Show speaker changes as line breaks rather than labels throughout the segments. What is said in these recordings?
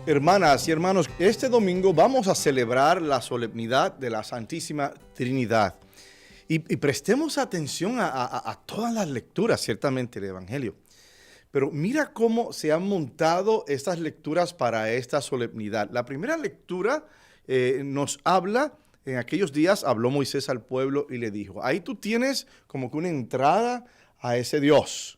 Hermanas y hermanos, este domingo vamos a celebrar la solemnidad de la Santísima Trinidad. Y prestemos atención a todas las lecturas, ciertamente, del Evangelio. Pero mira cómo se han montado estas lecturas para esta solemnidad. La primera lectura nos habla, en aquellos días habló Moisés al pueblo y le dijo, ahí tú tienes como que una entrada a ese Dios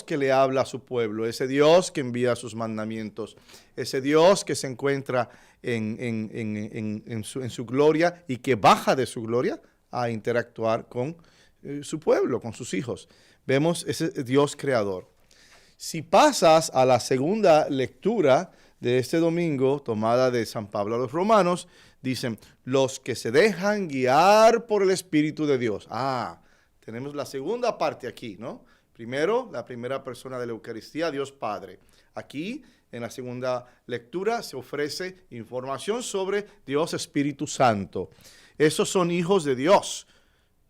que le habla a su pueblo, ese Dios que envía sus mandamientos, ese Dios que se encuentra en su gloria y que baja de su gloria a interactuar con su pueblo, con sus hijos. Vemos ese Dios creador. Si pasas a la segunda lectura de este domingo, tomada de San Pablo a los Romanos, dicen, los que se dejan guiar por el Espíritu de Dios. Tenemos la segunda parte aquí, ¿no? Primero, la primera persona de la Eucaristía, Dios Padre. Aquí, en la segunda lectura, se ofrece información sobre Dios Espíritu Santo. Esos son hijos de Dios.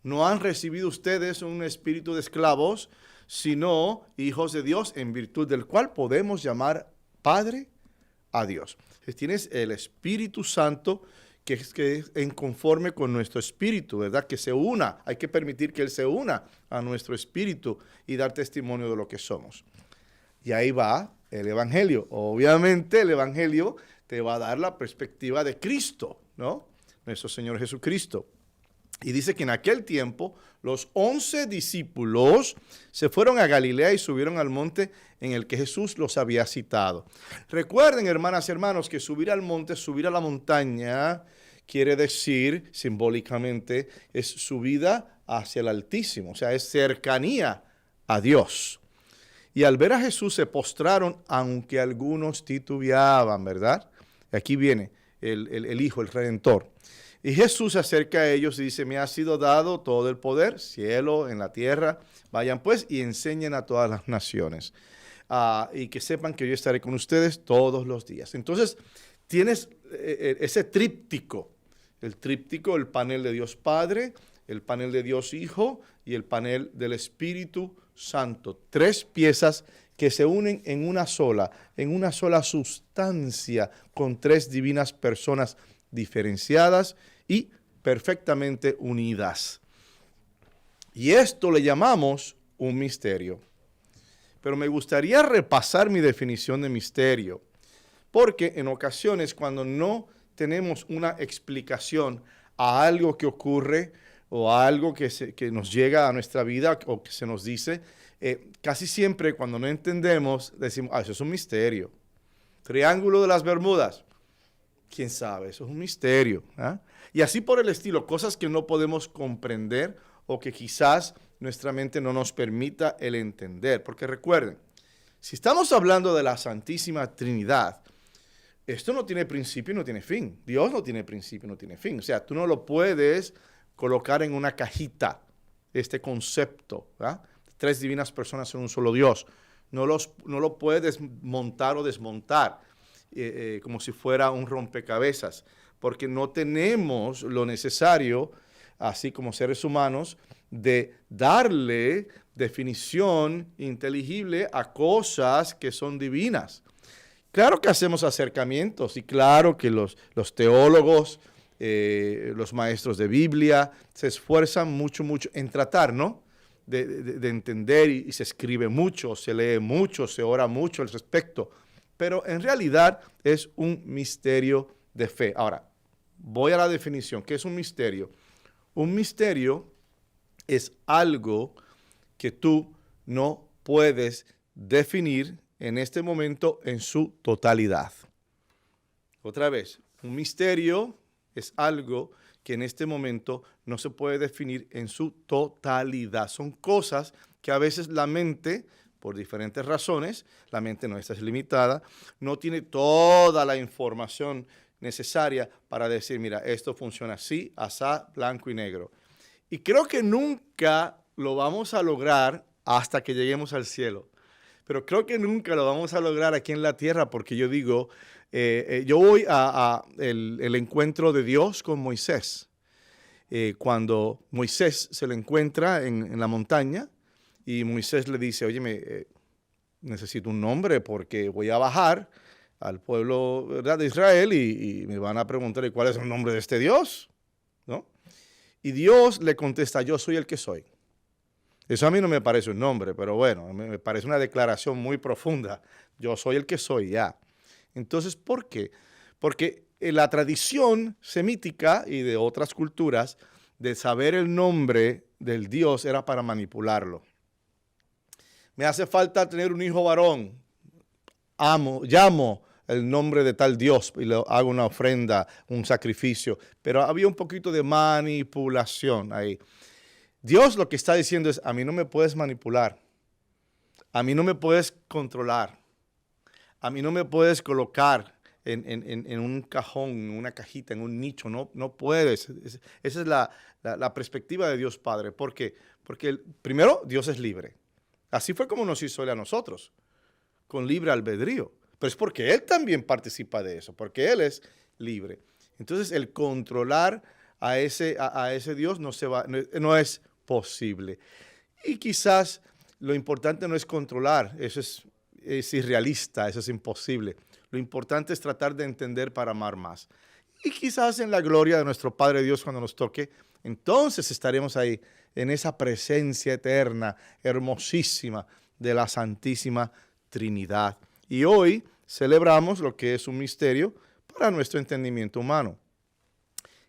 No han recibido ustedes un espíritu de esclavos, sino hijos de Dios, en virtud del cual podemos llamar Padre a Dios. Entonces, tienes el Espíritu Santo que es en conforme con nuestro espíritu, ¿verdad? Que se una, hay que permitir que Él se una a nuestro espíritu y dar testimonio de lo que somos. Y ahí va el Evangelio. Obviamente el Evangelio te va a dar la perspectiva de Cristo, ¿no? Nuestro Señor Jesucristo. Y dice que en aquel tiempo los 11 discípulos se fueron a Galilea y subieron al monte en el que Jesús los había citado. Recuerden, hermanas y hermanos, que subir al monte, subir a la montaña, quiere decir simbólicamente, es subida hacia el Altísimo, o sea, es cercanía a Dios. Y al ver a Jesús se postraron, aunque algunos titubeaban, ¿verdad? Aquí viene el Hijo, el Redentor. Y Jesús se acerca a ellos y dice, me ha sido dado todo el poder, cielo, en la tierra. Vayan pues y enseñen a todas las naciones. Y que sepan que yo estaré con ustedes todos los días. Entonces, tienes ese tríptico. El tríptico, el panel de Dios Padre, el panel de Dios Hijo y el panel del Espíritu Santo. 3 piezas que se unen en una sola sustancia, con 3 divinas personas diferenciadas y perfectamente unidas. Y esto le llamamos un misterio. Pero me gustaría repasar mi definición de misterio, porque en ocasiones cuando no tenemos una explicación a algo que ocurre o a algo que nos llega a nuestra vida o que se nos dice, casi siempre cuando no entendemos decimos, eso es un misterio. Triángulo de las Bermudas. ¿Quién sabe? Eso es un misterio. Y así por el estilo, cosas que no podemos comprender o que quizás nuestra mente no nos permita el entender. Porque recuerden, si estamos hablando de la Santísima Trinidad, esto no tiene principio y no tiene fin. Dios no tiene principio y no tiene fin. O sea, tú no lo puedes colocar en una cajita, este concepto, ¿verdad? 3 divinas personas en un solo Dios. No lo puedes montar o desmontar. Como si fuera un rompecabezas, porque no tenemos lo necesario, así como seres humanos, de darle definición inteligible a cosas que son divinas. Claro que hacemos acercamientos y claro que los teólogos, los maestros de Biblia se esfuerzan mucho en tratar, ¿no? De entender y se escribe mucho, se lee mucho, se ora mucho al respecto. Pero en realidad es un misterio de fe. Ahora, voy a la definición. ¿Qué es un misterio? Un misterio es algo que tú no puedes definir en este momento en su totalidad. Otra vez, un misterio es algo que en este momento no se puede definir en su totalidad. Son cosas que a veces la mente, por diferentes razones, la mente no está limitada, no tiene toda la información necesaria para decir, mira, esto funciona así, asá, blanco y negro. Y creo que nunca lo vamos a lograr hasta que lleguemos al cielo. Pero creo que nunca lo vamos a lograr aquí en la tierra, porque yo digo, yo voy a el encuentro de Dios con Moisés. Cuando Moisés se le encuentra en la montaña, y Moisés le dice, óyeme, necesito un nombre porque voy a bajar al pueblo, ¿verdad?, de Israel y me van a preguntar ¿y cuál es el nombre de este Dios? ¿No? Y Dios le contesta, yo soy el que soy. Eso a mí no me parece un nombre, pero bueno, me parece una declaración muy profunda. Yo soy el que soy, ya. Entonces, ¿por qué? Porque la tradición semítica y de otras culturas de saber el nombre del Dios era para manipularlo. Me hace falta tener un hijo varón. Llamo el nombre de tal Dios y le hago una ofrenda, un sacrificio. Pero había un poquito de manipulación ahí. Dios lo que está diciendo es, a mí no me puedes manipular. A mí no me puedes controlar. A mí no me puedes colocar en un cajón, en una cajita, en un nicho. No, no puedes. Esa es la perspectiva de Dios Padre. ¿Por qué? Porque primero, Dios es libre. Así fue como nos hizo Él a nosotros, con libre albedrío. Pero es porque Él también participa de eso, porque Él es libre. Entonces, el controlar a ese Dios no es posible. Y quizás lo importante no es controlar, eso es irrealista, eso es imposible. Lo importante es tratar de entender para amar más. Y quizás en la gloria de nuestro Padre Dios cuando nos toque, entonces estaremos ahí en esa presencia eterna, hermosísima de la Santísima Trinidad. Y hoy celebramos lo que es un misterio para nuestro entendimiento humano.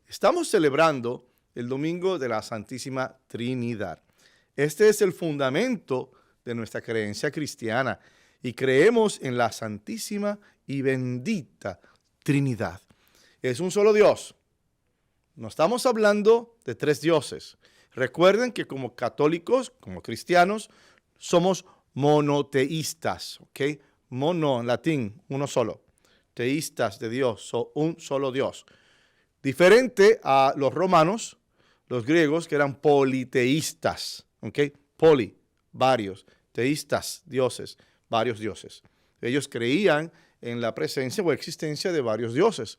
Estamos celebrando el Domingo de la Santísima Trinidad. Este es el fundamento de nuestra creencia cristiana y creemos en la Santísima y Bendita Trinidad. Es un solo Dios. No estamos hablando de tres dioses. Recuerden que como católicos, como cristianos, somos monoteístas, ¿ok? Mono en latín, uno solo. Teístas de Dios, un solo Dios. Diferente a los romanos, los griegos, que eran politeístas, ¿ok? Poli, varios, teístas, dioses, varios dioses. Ellos creían en la presencia o existencia de varios dioses.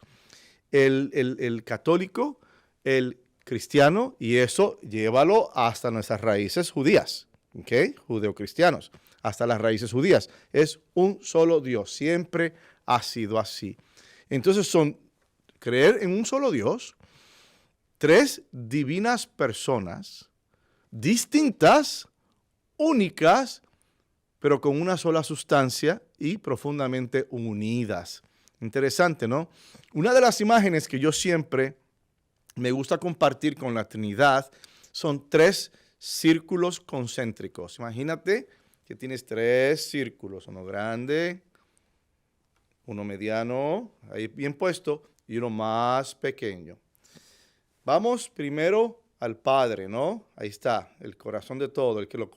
El católico, el cristiano, y eso llévalo hasta nuestras raíces judías, ¿ok? Judeocristianos, hasta las raíces judías. Es un solo Dios, siempre ha sido así. Entonces creer en un solo Dios, tres divinas personas, distintas, únicas, pero con una sola sustancia y profundamente unidas. Interesante, ¿no? Una de las imágenes que yo siempre me gusta compartir con la Trinidad son tres círculos concéntricos. Imagínate que tienes tres círculos, uno grande, uno mediano, ahí bien puesto, y uno más pequeño. Vamos primero al Padre, ¿no? Ahí está, el corazón de todo, el que lo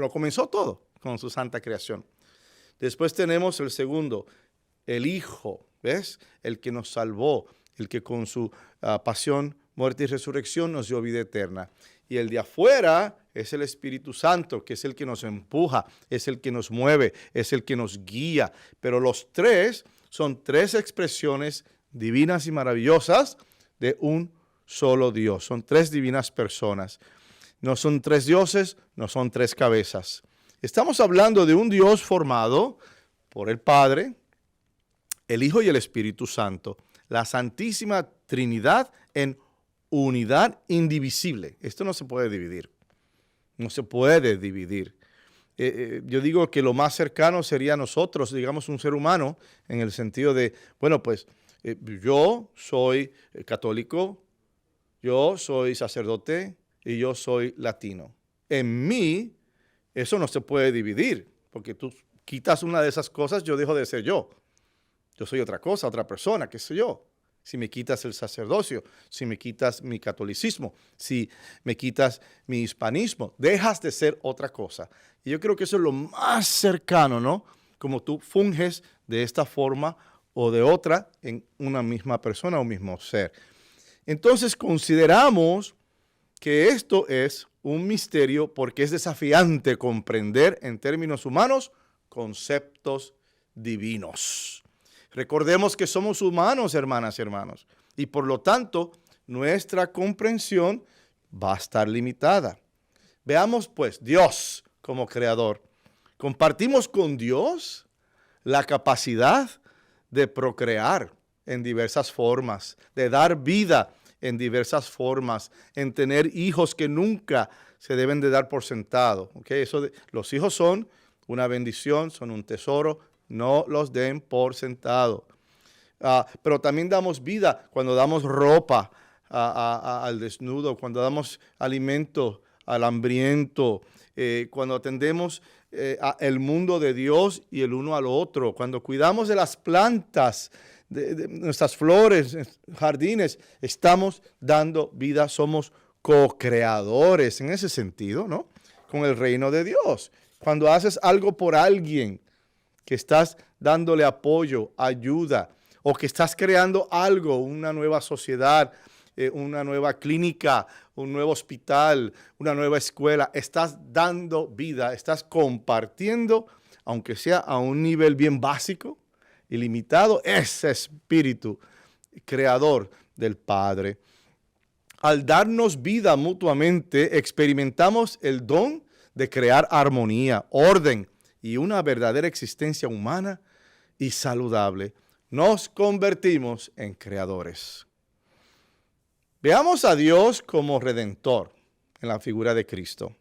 comenzó todo con su santa creación. Después tenemos el segundo, el Hijo, ¿ves? El que nos salvó, el que con su pasión, muerte y resurrección nos dio vida eterna. Y el de afuera es el Espíritu Santo, que es el que nos empuja, es el que nos mueve, es el que nos guía. Pero los tres son tres expresiones divinas y maravillosas de un solo Dios. Son tres divinas personas. No son tres dioses, no son tres cabezas. Estamos hablando de un Dios formado por el Padre, el Hijo y el Espíritu Santo. La Santísima Trinidad en unidad indivisible. Esto no se puede dividir. No se puede dividir. Yo digo que lo más cercano sería a nosotros, digamos un ser humano, en el sentido de, bueno, pues yo soy católico, yo soy sacerdote y yo soy latino. En mí, eso no se puede dividir, porque tú quitas una de esas cosas, yo dejo de ser yo. Yo soy otra cosa, otra persona, qué sé yo. Si me quitas el sacerdocio, si me quitas mi catolicismo, si me quitas mi hispanismo, dejas de ser otra cosa. Y yo creo que eso es lo más cercano, ¿no? Como tú funges de esta forma o de otra en una misma persona o mismo ser. Entonces consideramos que esto es un misterio porque es desafiante comprender en términos humanos conceptos divinos. Recordemos que somos humanos, hermanas y hermanos, y por lo tanto nuestra comprensión va a estar limitada. Veamos pues, Dios como creador. ¿Compartimos con Dios la capacidad de procrear en diversas formas, de dar vida en diversas formas, en tener hijos que nunca se deben de dar por sentado. ¿Okay? Los hijos son una bendición, son un tesoro, no los den por sentado. Pero también damos vida cuando damos ropa al desnudo, cuando damos alimento al hambriento, cuando atendemos el mundo de Dios y el uno al otro, cuando cuidamos de las plantas, de nuestras flores, jardines, estamos dando vida, somos co-creadores en ese sentido, ¿no? Con el reino de Dios. Cuando haces algo por alguien, que estás dándole apoyo, ayuda, o que estás creando algo, una nueva sociedad, una nueva clínica, un nuevo hospital, una nueva escuela, estás dando vida, estás compartiendo, aunque sea a un nivel bien básico y limitado, ese espíritu creador del Padre. Al darnos vida mutuamente, experimentamos el don de crear armonía, orden y una verdadera existencia humana y saludable. Nos convertimos en creadores. Veamos a Dios como redentor en la figura de Cristo.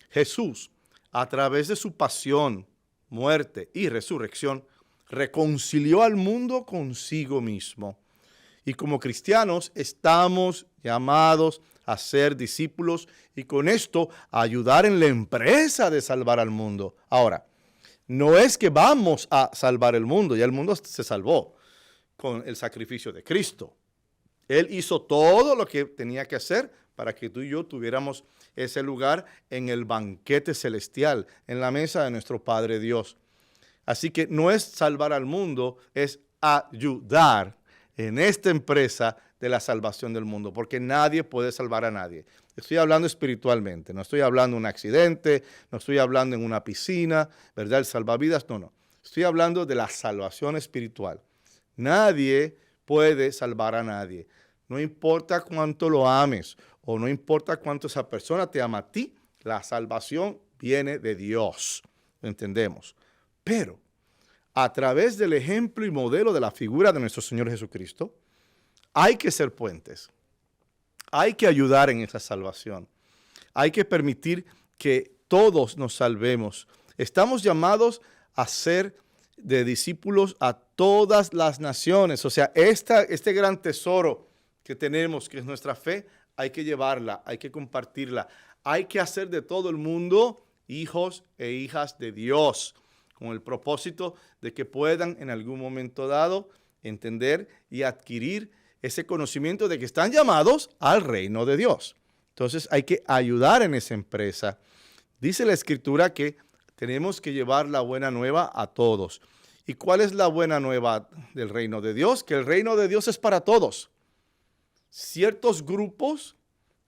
Jesús, a través de su pasión, muerte y resurrección, reconcilió al mundo consigo mismo. Y como cristianos estamos llamados a ser discípulos y con esto a ayudar en la empresa de salvar al mundo. Ahora, no es que vamos a salvar el mundo, ya el mundo se salvó con el sacrificio de Cristo. Él hizo todo lo que tenía que hacer para que tú y yo tuviéramos ese lugar en el banquete celestial, en la mesa de nuestro Padre Dios. Así que no es salvar al mundo, es ayudar en esta empresa de la salvación del mundo, porque nadie puede salvar a nadie. Estoy hablando espiritualmente, no estoy hablando de un accidente, no estoy hablando en una piscina, ¿verdad? El salvavidas, no. Estoy hablando de la salvación espiritual. Nadie puede salvar a nadie. No importa cuánto lo ames o no importa cuánto esa persona te ama a ti, la salvación viene de Dios. ¿Lo entendemos? Pero a través del ejemplo y modelo de la figura de nuestro Señor Jesucristo, hay que ser puentes. Hay que ayudar en esa salvación. Hay que permitir que todos nos salvemos. Estamos llamados a ser de discípulos a todas las naciones. O sea, este gran tesoro que tenemos, que es nuestra fe, hay que llevarla, hay que compartirla. Hay que hacer de todo el mundo hijos e hijas de Dios, con el propósito de que puedan en algún momento dado entender y adquirir ese conocimiento de que están llamados al reino de Dios. Entonces hay que ayudar en esa empresa. Dice la Escritura que tenemos que llevar la buena nueva a todos. ¿Y cuál es la buena nueva del reino de Dios? Que el reino de Dios es para todos. Ciertos grupos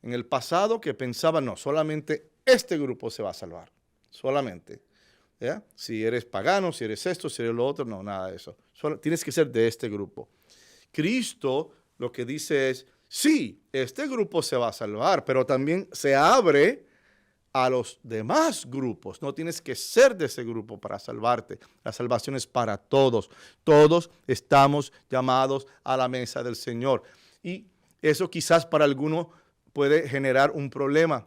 en el pasado que pensaban, no, solamente este grupo se va a salvar. Solamente. ¿Ya? Si eres pagano, si eres esto, si eres lo otro, no, nada de eso. Tienes que ser de este grupo. Cristo lo que dice es, sí, este grupo se va a salvar, pero también se abre a los demás grupos. No tienes que ser de ese grupo para salvarte. La salvación es para todos. Todos estamos llamados a la mesa del Señor. Y eso quizás para algunos puede generar un problema,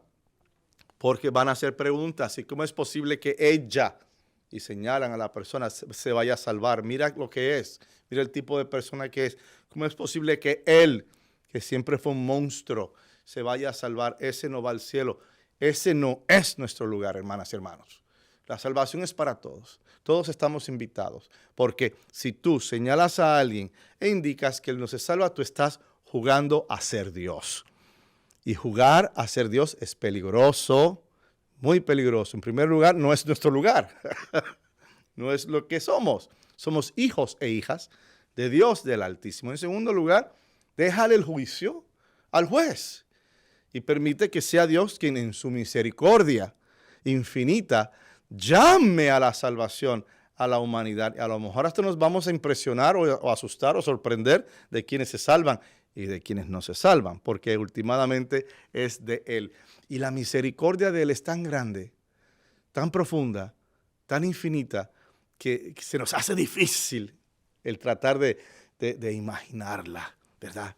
porque van a hacer preguntas. ¿Y cómo es posible que ella, y señalan a la persona, se vaya a salvar? Mira lo que es. Mira el tipo de persona que es. ¿Cómo es posible que él, que siempre fue un monstruo, se vaya a salvar? Ese no va al cielo. Ese no es nuestro lugar, hermanas y hermanos. La salvación es para todos. Todos estamos invitados. Porque si tú señalas a alguien e indicas que él no se salva, tú estás jugando a ser Dios. Y jugar a ser Dios es peligroso, muy peligroso. En primer lugar, no es nuestro lugar. No es lo que somos. Somos hijos e hijas de Dios del Altísimo. En segundo lugar, déjale el juicio al juez y permite que sea Dios quien en su misericordia infinita llame a la salvación a la humanidad. Y a lo mejor hasta nos vamos a impresionar o asustar o sorprender de quienes se salvan y de quienes no se salvan, porque últimamente es de Él. Y la misericordia de Él es tan grande, tan profunda, tan infinita, que se nos hace difícil el tratar de imaginarla, ¿verdad?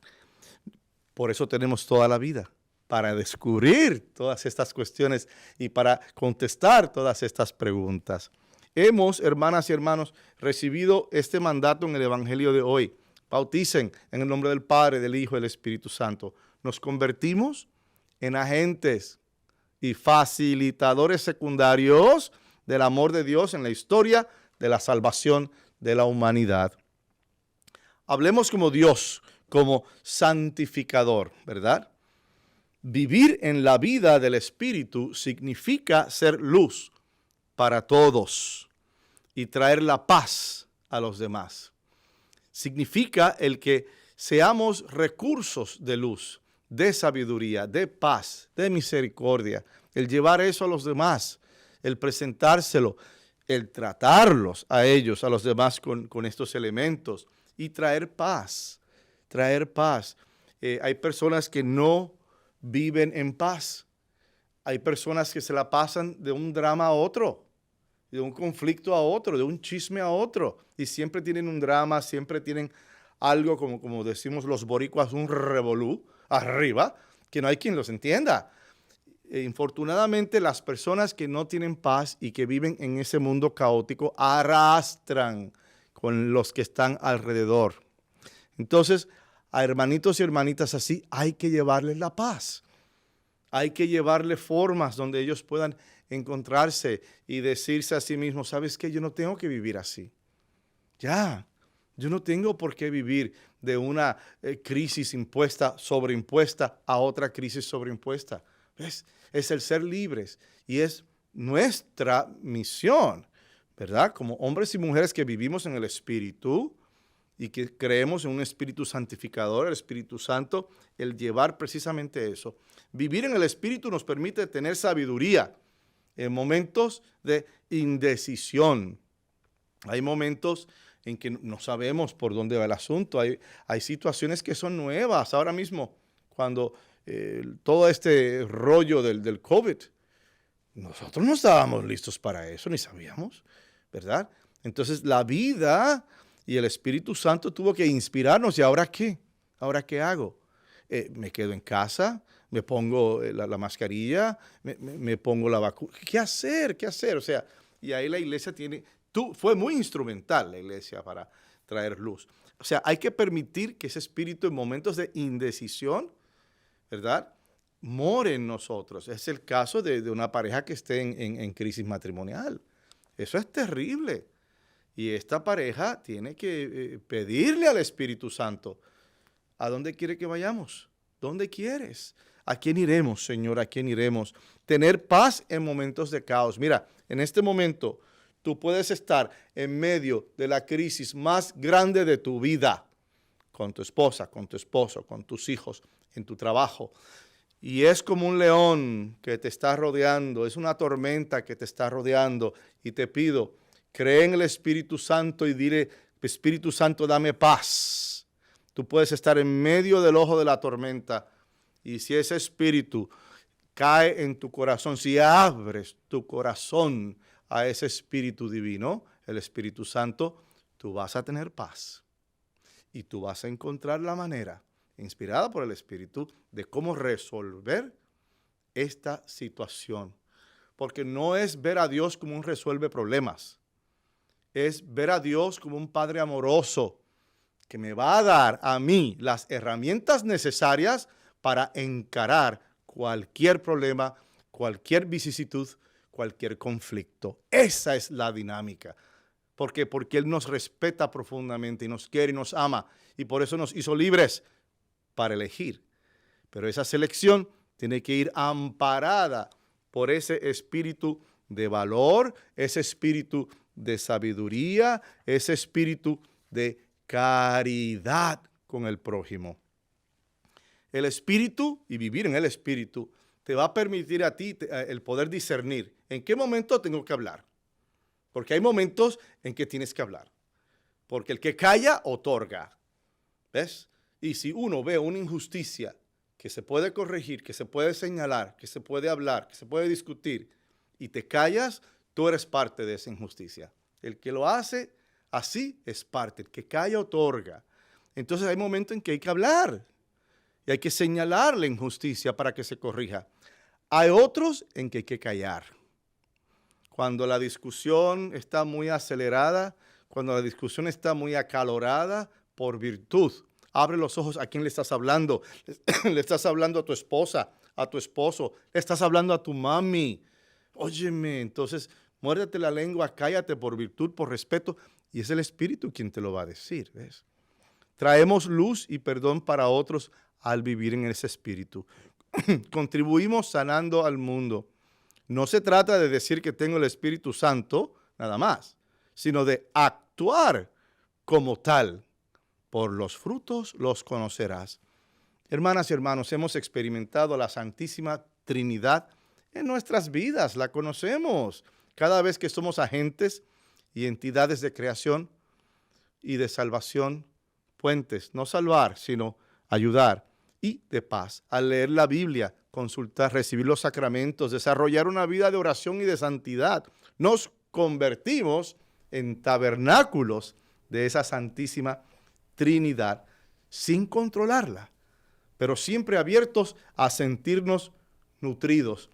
Por eso tenemos toda la vida, para descubrir todas estas cuestiones y para contestar todas estas preguntas. Hemos, hermanas y hermanos, recibido este mandato en el Evangelio de hoy. Bauticen en el nombre del Padre, del Hijo y del Espíritu Santo. Nos convertimos en agentes y facilitadores secundarios del amor de Dios en la historia de la salvación de la humanidad. Hablemos como Dios, como santificador, ¿verdad? Vivir en la vida del Espíritu significa ser luz para todos y traer la paz a los demás. Significa el que seamos recursos de luz, de sabiduría, de paz, de misericordia, el llevar eso a los demás, el presentárselo, el tratarlos a ellos, a los demás con estos elementos y traer paz, traer paz. Hay personas que no viven en paz. Hay personas que se la pasan de un drama a otro, de un conflicto a otro, de un chisme a otro, y siempre tienen un drama, siempre tienen algo, como decimos los boricuas, un revolú arriba, que no hay quien los entienda. Infortunadamente, las personas que no tienen paz y que viven en ese mundo caótico arrastran con los que están alrededor. Entonces, a hermanitos y hermanitas así hay que llevarles la paz. Hay que llevarles formas donde ellos puedan encontrarse y decirse a sí mismos, ¿sabes qué? Yo no tengo que vivir así. Ya, yo no tengo por qué vivir de una crisis sobreimpuesta a otra crisis sobreimpuesta. ¿Ves? Es el ser libres y es nuestra misión, ¿verdad? Como hombres y mujeres que vivimos en el Espíritu y que creemos en un Espíritu santificador, el Espíritu Santo, el llevar precisamente eso. Vivir en el Espíritu nos permite tener sabiduría en momentos de indecisión. Hay momentos en que no sabemos por dónde va el asunto. Hay situaciones que son nuevas. Ahora mismo, cuando todo este rollo del COVID, nosotros no estábamos listos para eso, ni sabíamos, ¿verdad? Entonces, la vida y el Espíritu Santo tuvo que inspirarnos. ¿Y ahora qué? ¿Ahora qué hago? ¿Me quedo en casa? ¿Me pongo la mascarilla? ¿Me pongo la vacuna? ¿Qué hacer? ¿Qué hacer? O sea, y ahí la iglesia fue muy instrumental la iglesia para traer luz. O sea, hay que permitir que ese espíritu en momentos de indecisión, ¿verdad?, more en nosotros. Es el caso de una pareja que esté en crisis matrimonial. Eso es terrible. Y esta pareja tiene que pedirle al Espíritu Santo, ¿a dónde quiere que vayamos? ¿Dónde quieres? ¿A quién iremos, Señor? ¿A quién iremos? Tener paz en momentos de caos. Mira, en este momento tú puedes estar en medio de la crisis más grande de tu vida, con tu esposa, con tu esposo, con tus hijos, en tu trabajo. Y es como un león que te está rodeando, es una tormenta que te está rodeando. Y te pido, cree en el Espíritu Santo y dile, Espíritu Santo, dame paz. Tú puedes estar en medio del ojo de la tormenta y si ese espíritu cae en tu corazón, si abres tu corazón a ese Espíritu divino, el Espíritu Santo, tú vas a tener paz y tú vas a encontrar la manera, inspirada por el Espíritu, de cómo resolver esta situación. Porque no es ver a Dios como un resuelve problemas, es ver a Dios como un Padre amoroso que me va a dar a mí las herramientas necesarias para encarar cualquier problema, cualquier vicisitud, cualquier conflicto. Esa es la dinámica. ¿Por qué? Porque Él nos respeta profundamente y nos quiere y nos ama y por eso nos hizo libres para elegir. Pero esa selección tiene que ir amparada por ese espíritu de valor, ese espíritu de sabiduría, ese espíritu de caridad con el prójimo. El espíritu y vivir en el espíritu te va a permitir a ti el poder discernir en qué momento tengo que hablar. Porque hay momentos en que tienes que hablar. Porque el que calla, otorga. ¿Ves? Y si uno ve una injusticia que se puede corregir, que se puede señalar, que se puede hablar, que se puede discutir, y te callas, tú eres parte de esa injusticia. El que lo hace, Así es parte. El que calla otorga. Entonces hay momentos en que hay que hablar y hay que señalar la injusticia para que se corrija. Hay otros en que hay que callar. Cuando la discusión está muy acelerada, cuando la discusión está muy acalorada por virtud. Abre los ojos a quién le estás hablando. Le estás hablando a tu esposa, a tu esposo, le estás hablando a tu mami. Óyeme, entonces muérdete la lengua, cállate por virtud, por respeto, y es el Espíritu quien te lo va a decir, ¿ves? Traemos luz y perdón para otros al vivir en ese espíritu. Contribuimos sanando al mundo. No se trata de decir que tengo el Espíritu Santo, nada más, sino de actuar como tal. Por los frutos los conocerás. Hermanas y hermanos, hemos experimentado la Santísima Trinidad en nuestras vidas, la conocemos. Cada vez que somos agentes y entidades de creación y de salvación, puentes, no salvar, sino ayudar y de paz. Al leer la Biblia, consultar, recibir los sacramentos, desarrollar una vida de oración y de santidad, nos convertimos en tabernáculos de esa Santísima Trinidad sin controlarla, pero siempre abiertos a sentirnos nutridos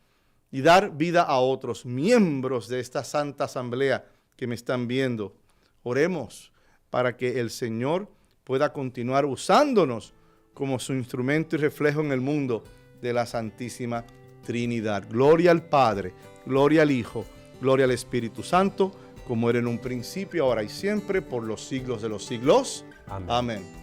y dar vida a otros miembros de esta Santa Asamblea que me están viendo. Oremos para que el Señor pueda continuar usándonos como su instrumento y reflejo en el mundo de la Santísima Trinidad. Gloria al Padre, gloria al Hijo, gloria al Espíritu Santo, como era en un principio, ahora y siempre, por los siglos de los siglos. Amén. Amén.